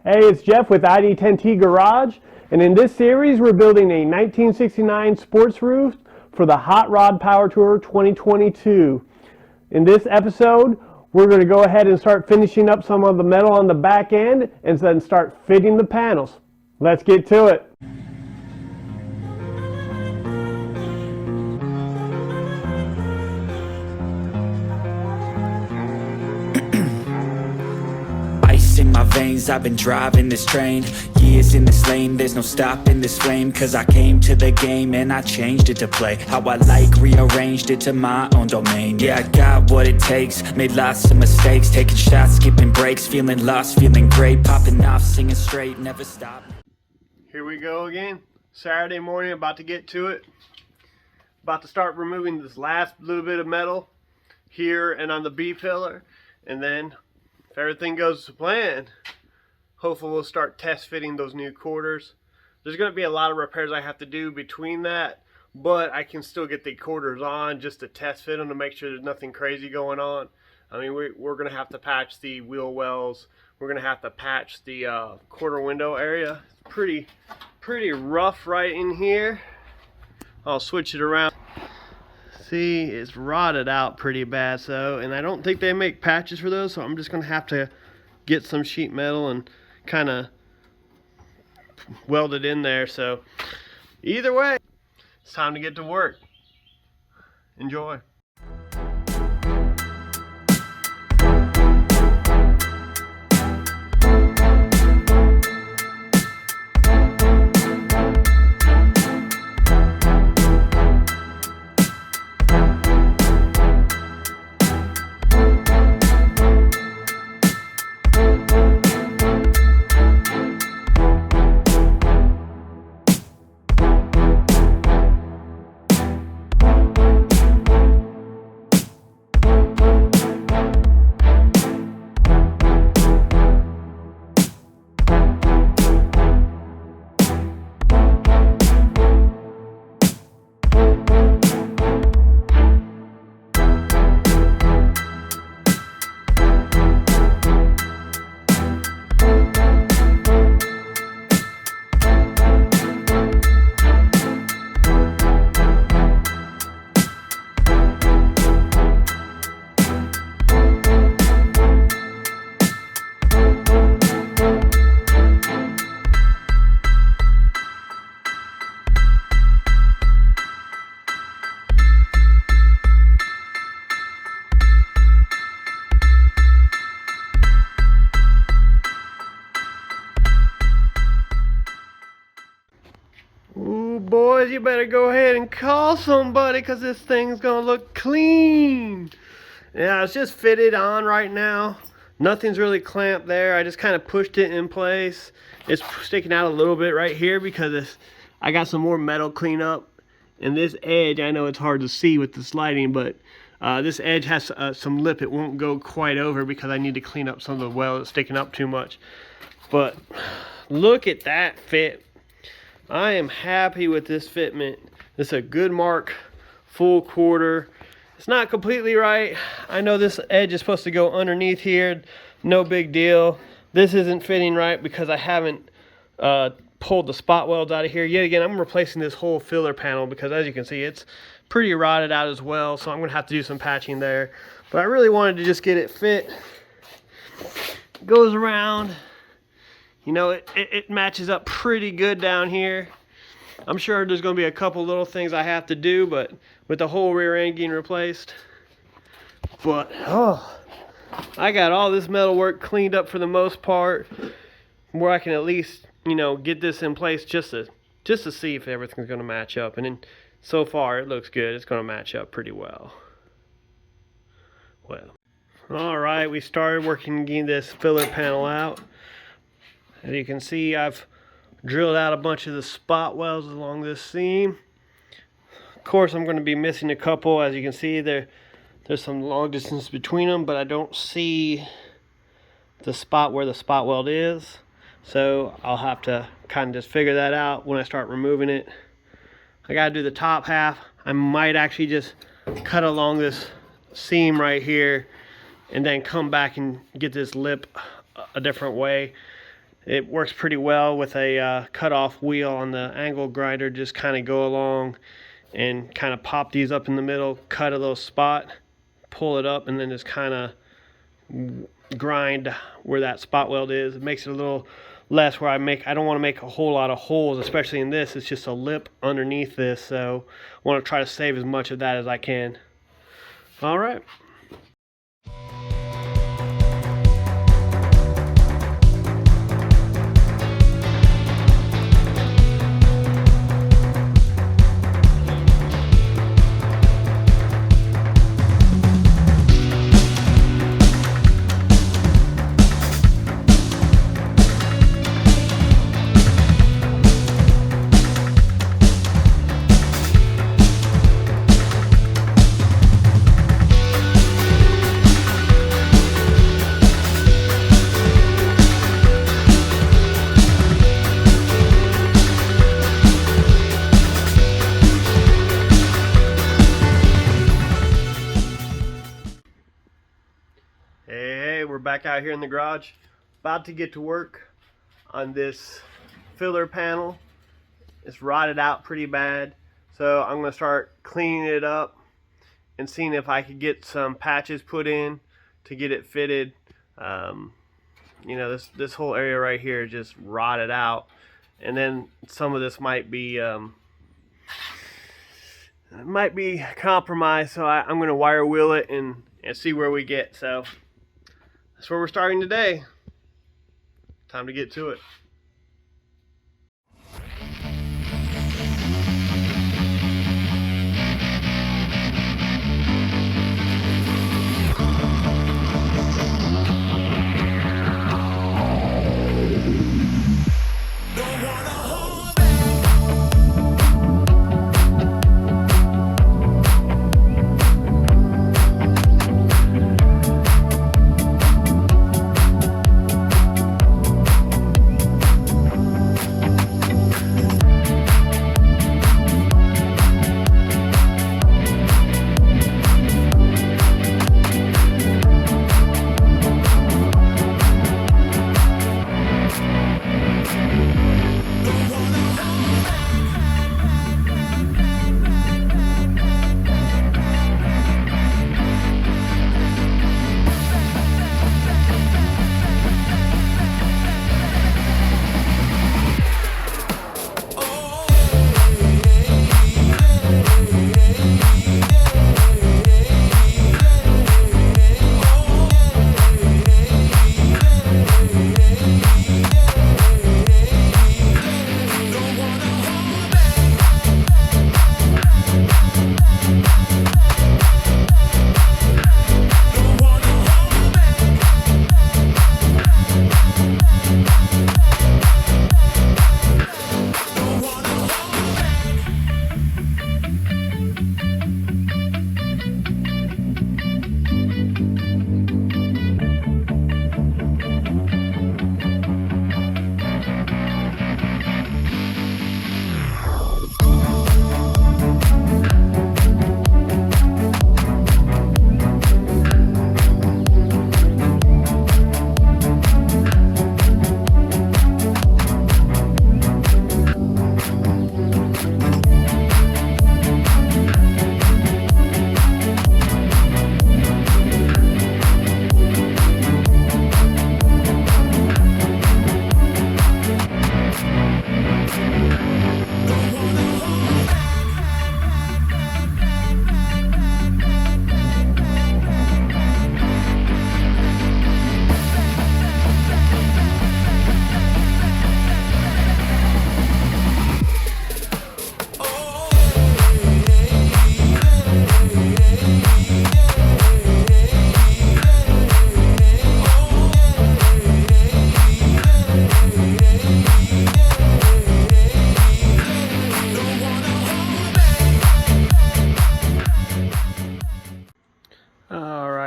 Hey, it's Jeff with ID10T Garage, and in this series we're building a 1969 sports roof for the Hot Rod Power Tour 2022. In this episode, we're going to go ahead and start finishing up some of the metal on the back end and then start fitting the panels. Let's get to it. In my veins, I've been driving this train, years in this lane, there's no stopping this flame, cause I came to the game and I changed it to play how I like, rearranged it to my own domain. Yeah, I got what it takes, made lots of mistakes, taking shots, skipping breaks, feeling lost, feeling great, popping off, singing straight, never stop. Here we go again, Saturday morning, about to get to it. About to start removing this last little bit of metal here and on the B pillar, and then if everything goes to plan, hopefully we'll start test fitting those new quarters. There's going to be a lot of repairs I have to do between that, but I can still get the quarters on just to test fit them to make sure there's nothing crazy going on. I mean, we're going to have to patch the wheel wells. We're going to have to patch the quarter window area. It's pretty rough right in here. I'll switch it around. See, it's rotted out pretty bad, and I don't think they make patches for those, so I'm just gonna have to get some sheet metal and kind of weld it in there. So either way, it's time to get to work. Enjoy. Ooh, boys, you better go ahead and call somebody because this thing's gonna look clean. Yeah, it's just fitted on right now. Nothing's really clamped there. I just kind of pushed it in place. It's sticking out a little bit right here because I got some more metal cleanup. And this edge, I know it's hard to see with this lighting, but this edge has some lip it won't go quite over because I need to clean up some of the weld that's sticking up too much. But look at that fit. I am happy with this fitment. It's a good mark, full quarter. It's not completely right. I know this edge is supposed to go underneath here. No big deal. This isn't fitting right because I haven't pulled the spot welds out of here. Yet again, I'm replacing this whole filler panel because as you can see, it's pretty rotted out as well. So I'm gonna have to do some patching there. But I really wanted to just get it fit. It goes around. You know, it matches up pretty good down here. I'm sure there's going to be a couple little things I have to do, but with the whole rear end getting replaced. But, oh, I got all this metal work cleaned up for the most part, where I can at least, you know, get this in place just to see if everything's going to match up. And then, so far, it looks good. It's going to match up pretty well. All right, we started working getting this filler panel out. As you can see, I've drilled out a bunch of the spot welds along this seam. Of course, I'm going to be missing a couple. As you can see, there's some long distance between them, but I don't see the spot where the spot weld is. So I'll have to kind of just figure that out when I start removing it. I got to do the top half. I might actually just cut along this seam right here and then come back and get this lip a different way. it works pretty well with a cut-off wheel on the angle grinder. Just kind of go along and kind of pop these up in the middle, cut a little spot, pull it up, and then just kind of grind where that spot weld is. It makes it a little less where I don't want to make a whole lot of holes, especially in this. It's just a lip underneath this, so I want to try to save as much of that as I can. All right. Hey, we're back out here in the garage, about to get to work on this filler panel. It's rotted out pretty bad, so I'm going to start cleaning it up and seeing if I could get some patches put in to get it fitted. You know, this whole area right here just rotted out, and then some of this might be compromised, so I'm going to wire wheel it and see where we get. So that's where we're starting today. Time to get to it.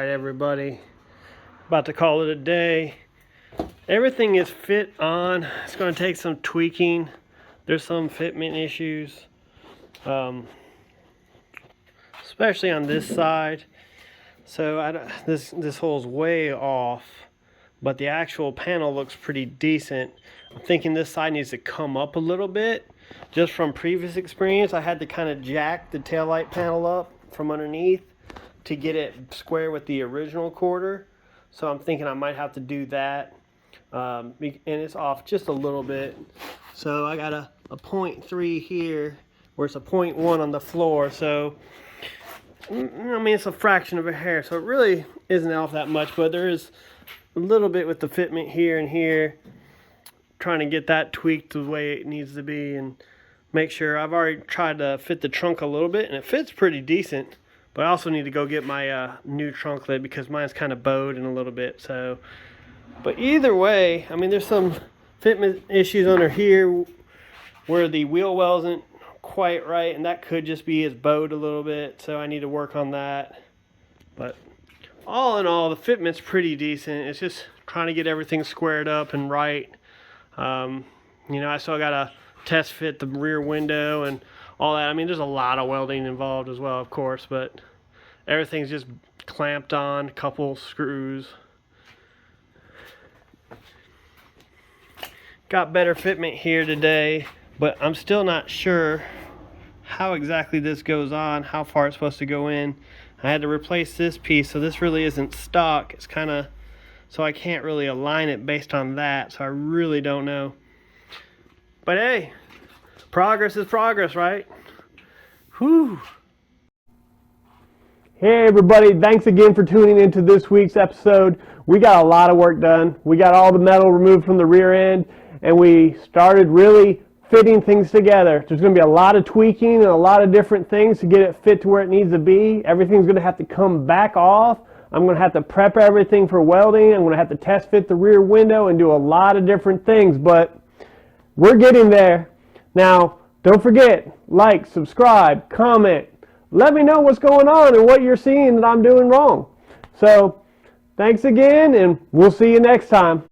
Everybody, about to call it a day. Everything is fit on. It's going to take some tweaking. There's some fitment issues, especially on this side. So this hole's way off. but the actual panel looks pretty decent. I'm thinking this side needs to come up a little bit. Just from previous experience, I had to kind of jack the taillight panel up from underneath to get it square with the original quarter. So I'm thinking I might have to do that. And it's off just a little bit. So I got a 0.3 here, where it's a 0.1 on the floor. So, I mean, it's a fraction of a hair. So it really isn't off that much, but there is a little bit with the fitment here and here. Trying to get that tweaked the way it needs to be and make sure. I've already tried to fit the trunk a little bit and it fits pretty decent, but I also need to go get my new trunk lid because mine's kind of bowed in a little bit. So, but either way, I mean, there's some fitment issues under here where the wheel well isn't quite right, and that could just be it's bowed a little bit, so I need to work on that. But all in all, the fitment's pretty decent. It's just trying to get everything squared up and right. You know, I still got to test fit the rear window and all that. I mean, there's a lot of welding involved as well, of course, but everything's just clamped on, a couple screws. Got better fitment here today, but I'm still not sure how exactly this goes on, how far it's supposed to go in. I had to replace this piece, so this really isn't stock. It's kind of, so I can't really align it based on that, so I really don't know. But hey, progress is progress, right? Whew. Hey everybody, thanks again for tuning into this week's episode. We got a lot of work done. We got all the metal removed from the rear end, and we started really fitting things together. There's going to be a lot of tweaking and a lot of different things to get it fit to where it needs to be. Everything's going to have to come back off. I'm going to have to prep everything for welding. I'm going to have to test fit the rear window and do a lot of different things, but we're getting there. Now, don't forget, like, subscribe, comment. Let me know what's going on and what you're seeing that I'm doing wrong. So, thanks again, and we'll see you next time.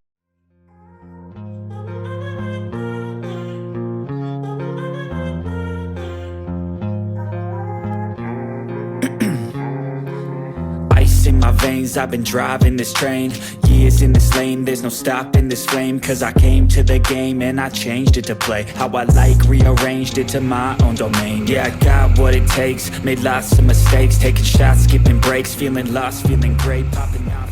In my veins, I've been driving this train. Years in this lane, there's no stopping this flame. Cause I came to the game and I changed it to play how I like, rearranged it to my own domain. Yeah, I got what it takes, made lots of mistakes, taking shots, skipping breaks, feeling lost, feeling great, popping out.